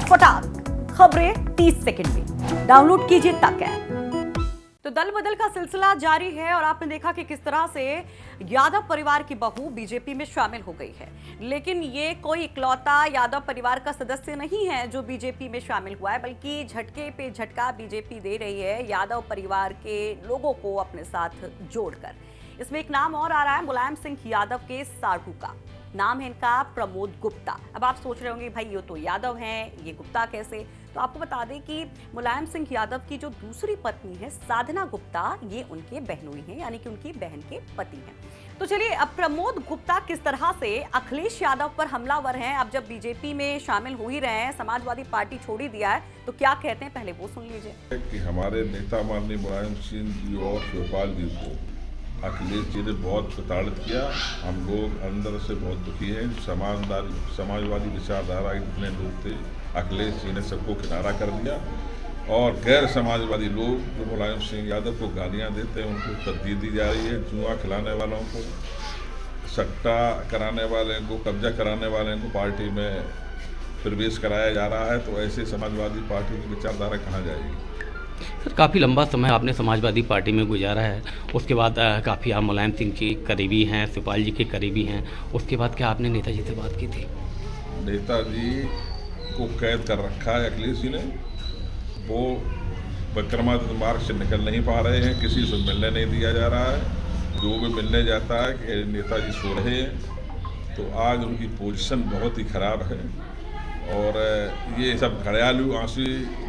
फटाक खबरें 30 सेकंड में डाउनलोड कीजिए तक है। तो दल बदल का सिलसिला जारी है और आपने देखा कि किस तरह से यादव परिवार की बहू बीजेपी में शामिल हो गई है। लेकिन ये कोई इकलौता यादव परिवार का सदस्य नहीं है जो बीजेपी में शामिल हुआ है, बल्कि झटके पे झटका बीजेपी दे रही है यादव परिवार के लोगों को अपने साथ जोड़कर। इसमें एक नाम और आ रहा है मुलायम सिंह यादव के साढ़ू का। नाम है इनका प्रमोद गुप्ता। अब आप सोच रहे होंगे भाई ये तो यादव हैं, ये गुप्ता कैसे? तो आपको बता दें कि मुलायम सिंह यादव की जो दूसरी पत्नी है साधना गुप्ता, ये उनके बहनोई हैं, यानी कि उनकी बहन के पति हैं। तो चलिए, अब प्रमोद गुप्ता किस तरह से अखिलेश यादव पर हमलावर हैं। अब जब बीजेपी में शामिल हो ही रहे हैं, समाजवादी पार्टी छोड़ ही दिया है, तो क्या कहते हैं पहले वो सुन लीजिए। कि हमारे नेता माननीय मुलायम सिंह जी और शिवपाल जी को अखिलेश जी ने बहुत प्रताड़ित किया। हम लोग अंदर से बहुत दुखी हैं। समाजवादी विचारधारा के जितने लोग थे, अखिलेश जी ने सबको किनारा कर दिया और गैर समाजवादी लोग जो मुलायम सिंह यादव को गालियां देते हैं उनको तरजीह दी जा रही है। जुआ खिलाने वालों को, सट्टा कराने वाले को, कब्जा कराने वाले को पार्टी में प्रवेश कराया जा रहा है। तो ऐसे समाजवादी पार्टी की विचारधारा कहाँ जाएगी? सर, काफ़ी लंबा समय आपने समाजवादी पार्टी में गुजारा है। उसके बाद काफ़ी आप मुलायम सिंह के करीबी हैं, शिवपाल जी के करीबी हैं। उसके बाद क्या आपने नेताजी से बात की थी? नेताजी को कैद कर रखा है अखिलेश जी ने। वो विक्रमादित्य मार्ग से निकल नहीं पा रहे हैं, किसी से मिलने नहीं दिया जा रहा है। जो भी मिलने जाता है कि नेताजी सो रहे हैं, तो आज उनकी पोजीशन बहुत ही खराब है और ये सब घड़ियालू आंसू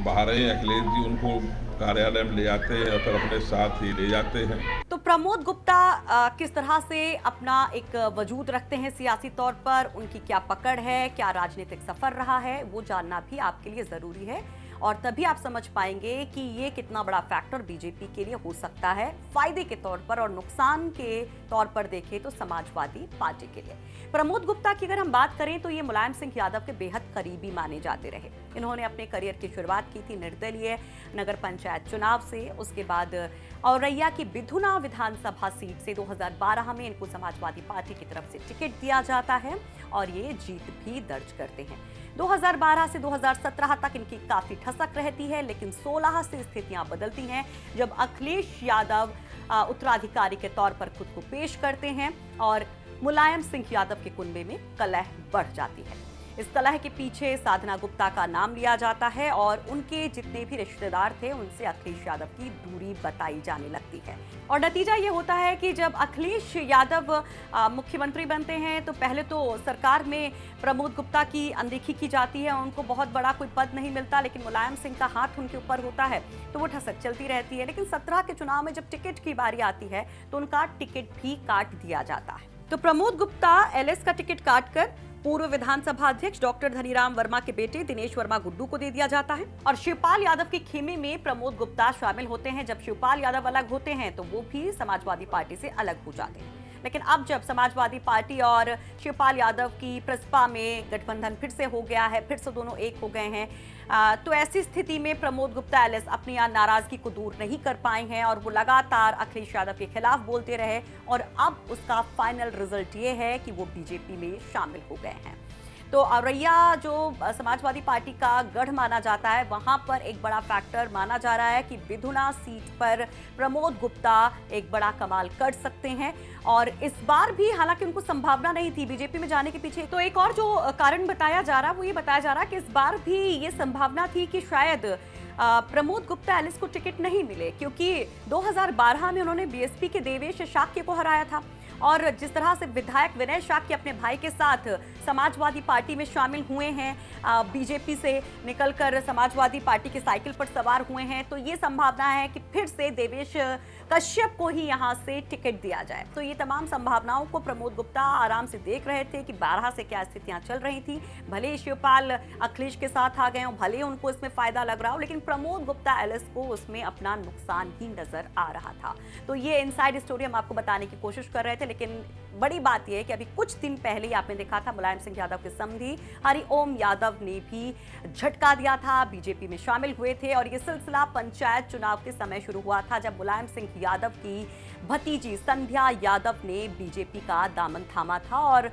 बहा रहे हैं। अखिलेश जी उनको कार्यालय में ले जाते हैं और फिर अपने साथ ही ले जाते हैं। तो प्रमोद गुप्ता किस तरह से अपना एक वजूद रखते हैं सियासी तौर पर, उनकी क्या पकड़ है, क्या राजनीतिक सफर रहा है, वो जानना भी आपके लिए जरूरी है। और तभी आप समझ पाएंगे कि ये कितना बड़ा फैक्टर बीजेपी के लिए हो सकता है, फायदे के तौर पर और नुकसान के तौर पर देखें तो समाजवादी पार्टी के लिए। प्रमोद गुप्ता की अगर हम बात करें तो ये मुलायम सिंह यादव के बेहद करीबी माने जाते रहे। इन्होंने अपने करियर की शुरुआत की थी निर्दलीय नगर पंचायत चुनाव से। उसके बाद औरैया की बिधुना विधानसभा सीट से 2012 में इनको समाजवादी पार्टी की तरफ से टिकट दिया जाता है और ये जीत भी दर्ज करते हैं। 2012 से 2017 तक इनकी काफी ठसक रहती है, लेकिन 16 से स्थितियां बदलती हैं जब अखिलेश यादव उत्तराधिकारी के तौर पर खुद को पेश करते हैं और मुलायम सिंह यादव के कुनबे में कलह बढ़ जाती है। इस कलह के पीछे साधना गुप्ता का नाम लिया जाता है और उनके जितने भी रिश्तेदार थे उनसे अखिलेश यादव की दूरी बताई जाने लगती है। और नतीजा ये होता है कि जब अखिलेश यादव मुख्यमंत्री बनते हैं तो पहले तो सरकार में प्रमोद गुप्ता की अनदेखी की जाती है, उनको बहुत बड़ा कोई पद नहीं मिलता, लेकिन मुलायम सिंह का हाथ उनके ऊपर होता है तो वो ठसक चलती रहती है। लेकिन 17 के चुनाव में जब टिकट की बारी आती है तो उनका टिकट भी काट दिया जाता है। तो प्रमोद गुप्ता एलएस का टिकट काटकर पूर्व विधानसभा अध्यक्ष डॉक्टर धनीराम वर्मा के बेटे दिनेश वर्मा गुड्डू को दे दिया जाता है और शिवपाल यादव के खेमे में प्रमोद गुप्ता शामिल होते हैं। जब शिवपाल यादव अलग होते हैं तो वो भी समाजवादी पार्टी से अलग हो जाते हैं। लेकिन अब जब समाजवादी पार्टी और शिवपाल यादव की प्रसपा में गठबंधन फिर से हो गया है, फिर से दोनों एक हो गए हैं, तो ऐसी स्थिति में प्रमोद गुप्ता एलएस अपनी नाराजगी को दूर नहीं कर पाए हैं और वो लगातार अखिलेश यादव के खिलाफ बोलते रहे और अब उसका फाइनल रिजल्ट ये है कि वो बीजेपी में शामिल हो गए हैं। तो औरैया जो समाजवादी पार्टी का गढ़ माना जाता है, वहां पर एक बड़ा फैक्टर माना जा रहा है कि बिधुना सीट पर प्रमोद गुप्ता एक बड़ा कमाल कर सकते हैं और इस बार भी हालांकि उनको संभावना नहीं थी बीजेपी में जाने के पीछे। तो एक और जो कारण बताया जा रहा है वो ये बताया जा रहा है कि इस बार भी ये संभावना थी कि शायद प्रमोद गुप्ता एलिस को टिकट नहीं मिले, क्योंकि 2012 में उन्होंने बीएसपी के देवेश शाक्य को हराया था और जिस तरह से विधायक विनय शाक्य अपने भाई के साथ समाजवादी पार्टी में शामिल हुए हैं, बीजेपी से निकलकर समाजवादी पार्टी की साइकिल पर सवार हुए हैं, तो ये संभावना है कि फिर से देवेश कश्यप को ही यहाँ से टिकट दिया जाए। तो ये तमाम संभावनाओं को प्रमोद गुप्ता आराम से देख रहे थे कि 12 से क्या स्थितियां चल रही थी। भले ही शिवपाल अखिलेश के साथ आ गए हो, भले उनको इसमें फायदा लग रहा हो, लेकिन प्रमोद गुप्ता एलिस को उसमें अपना नुकसान ही नजर आ रहा था। तो ये इनसाइड स्टोरी हम आपको बताने की कोशिश कर रहे थे। थे, लेकिन बड़ी बात यह है कि अभी कुछ दिन पहले ही आपने देखा था मुलायम सिंह यादव के समधी हरिओम यादव ने भी झटका दिया था, बीजेपी में शामिल हुए थे। और ये सिलसिला पंचायत चुनाव के समय शुरू हुआ था, जब मुलायम सिंह यादव की भतीजी संध्या यादव ने बीजेपी का दामन थामा था। और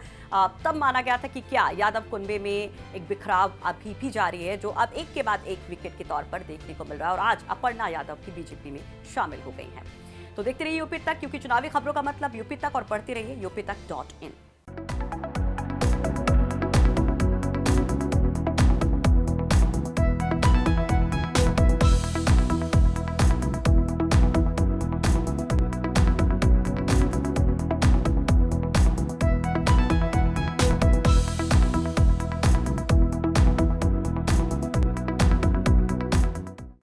तब माना गया था कि क्या यादव कुनबे में एक बिखराव अभी भी जारी है, जो अब एक के बाद एक विकेट के तौर पर देखने को मिल रहा है। और आज अपर्णा यादव की बीजेपी में शामिल हो गई हैं। तो देखते रहिए यूपी तक, क्योंकि चुनावी खबरों का मतलब यूपी तक, और पढ़ते रहिए UP तक.in।